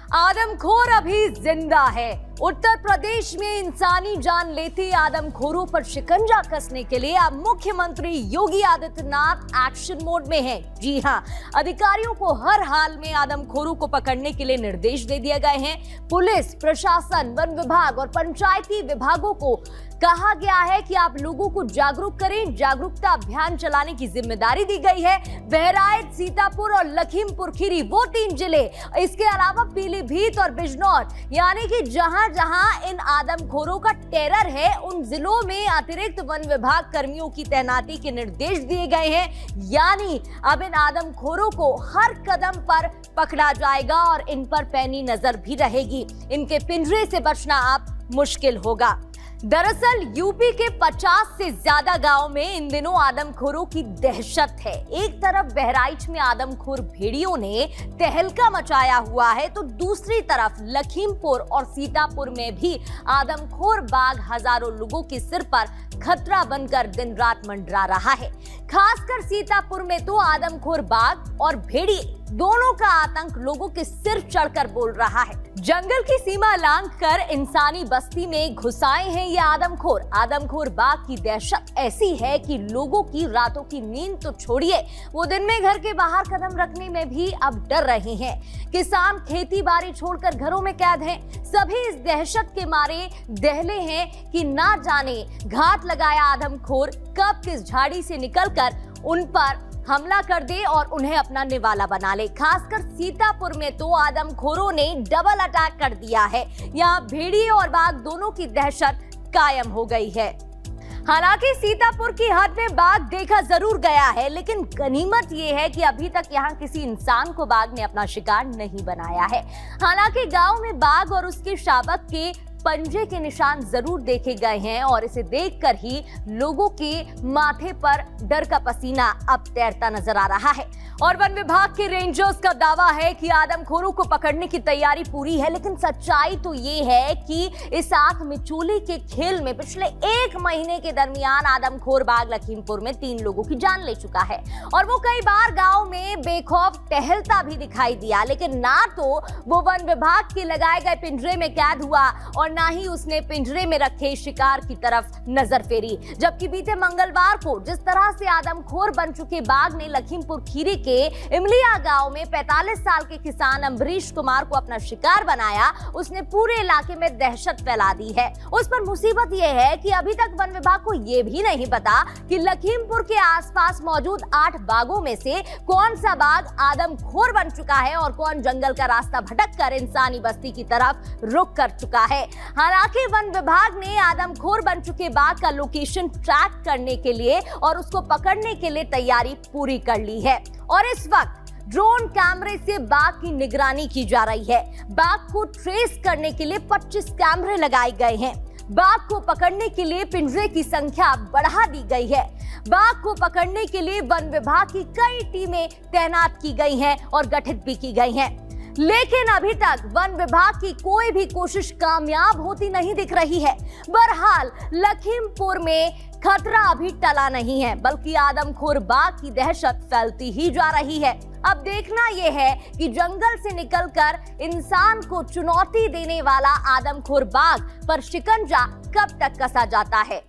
आदमखोर अभी जिंदा है। उत्तर प्रदेश में इंसानी जान लेते आदमखोरों पर शिकंजा कसने के लिए अब मुख्यमंत्री योगी आदित्यनाथ एक्शन मोड में हैं। जी हां, अधिकारियों को हर हाल में आदमखोरों को पकड़ने के लिए निर्देश दे दिए गए हैं। पुलिस, प्रशासन, वन विभाग और पंचायती विभागों को कहा गया है कि आप लोगों को जागरूक करें। जागरूकता अभियान चलाने की जिम्मेदारी दी गई है। बहराइच, सीतापुर और लखीमपुर खीरी वो 3 जिले, इसके अलावा पीलीभीत और बिजनौर, यानी कि जहां जहां इन आदमखोरों का टेरर है, उन जिलों में अतिरिक्त वन विभाग कर्मियों की तैनाती के निर्देश दिए गए हैं। यानी अब इन आदमखोरों को हर कदम पर पकड़ा जाएगा और इन पर पैनी नजर भी रहेगी। इनके पिंजरे से बचना अब मुश्किल होगा। दरअसल यूपी के 50 से ज्यादा गांव में इन दिनों आदमखोरों की दहशत है। एक तरफ बहराइच में आदमखोर भेड़ियों ने तहलका मचाया हुआ है, तो दूसरी तरफ लखीमपुर और सीतापुर में भी आदमखोर बाघ हजारों लोगों के सिर पर खतरा बनकर दिन रात मंडरा रहा है। खासकर सीतापुर में तो आदमखोर बाघ और भेड़िए दोनों का आतंक लोगों के सिर चढ़कर बोल रहा है। जंगल की सीमा लांघकर इंसानी बस्ती में घुसाए हैं ये आदमखोर। आदमखोर बाघ की दहशत ऐसी है कि लोगों की रातों की नींद तो छोड़िए, वो दिन में घर के बाहर कदम रखने में भी अब डर रहे हैं। किसान खेती बाड़ी छोड़कर घरों में कैद हैं। सभी इस दहशत के मारे दहले हैं कि ना जाने घात लगाया आदमखोर कब किस झाड़ी से निकलकर उन पर हमला कर दे और उन्हें अपना निवाला बना ले। खासकर सीतापुर में तो आदमखोरों ने डबल अटैक कर दिया है। यहाँ भेड़िए और बाघ दोनों की दहशत कायम हो गई है। हालांकि सीतापुर की हद में बाघ देखा जरूर गया है, लेकिन गनीमत ये है कि अभी तक यहाँ किसी इंसान को बाघ ने अपना शिकार नहीं बनाया है। हालांकि गांव में बाघ और उसके शावक के पंजे के निशान जरूर देखे गए हैं और इसे देखकर ही लोगों के माथे पर डर का पसीना अब तैरता नजर आ रहा है। और वन विभाग के रेंजर्स का दावा है कि आदमखोरों को पकड़ने की तैयारी पूरी है, लेकिन सच्चाई तो ये है कि इस आंख मिचौली के खेल में पिछले 1 महीने के दरमियान आदमखोर बाघ लखीमपुर में 3 लोगों की जान ले चुका है और वो कई बार गांव में बेखौफ टहलता भी दिखाई दिया, लेकिन ना तो वो वन विभाग के लगाए गए पिंजरे में कैद हुआ और ना ही उसने पिंजरे में रखे शिकार की तरफ नजर फेरी। जबकि बीते मंगलवार को जिस तरह से आदमखोर बन चुके बाघ ने लखीमपुर खीरी के इमलिया गांव में 45 साल के किसान अम्बरीश कुमार को अपना शिकार बनाया, उसने पूरे इलाके में दहशत फैला दी है। उस पर मुसीबत यह है कि अभी तक वन विभाग को यह भी नहीं पता कि लखीमपुर के आसपास मौजूद 8 बाघों में से कौन सा बाघ आदमखोर बन चुका है और कौन जंगल का रास्ता भटककर इंसानी बस्ती की तरफ रुख कर चुका है। हालांकि वन विभाग ने आदमखोर बन चुके बाघ का लोकेशन ट्रैक करने के लिए और उसको पकड़ने के लिए तैयारी पूरी कर ली है और इस वक्त ड्रोन कैमरे से बाघ की निगरानी की जा रही है। बाघ को ट्रेस करने के लिए 25 कैमरे लगाए गए हैं। बाघ को पकड़ने के लिए पिंजरे की संख्या बढ़ा दी गई है। बाघ को पकड़ने के लिए वन विभाग की कई टीमें तैनात की गई हैं और गठित भी की गई हैं, लेकिन अभी तक वन विभाग की कोई भी कोशिश कामयाब होती नहीं दिख रही है। बहरहाल लखीमपुर में खतरा अभी टला नहीं है, बल्कि आदमखोर बाघ की दहशत फैलती ही जा रही है। अब देखना यह है कि जंगल से निकलकर इंसान को चुनौती देने वाला आदमखोर बाघ पर शिकंजा कब तक कसा जाता है।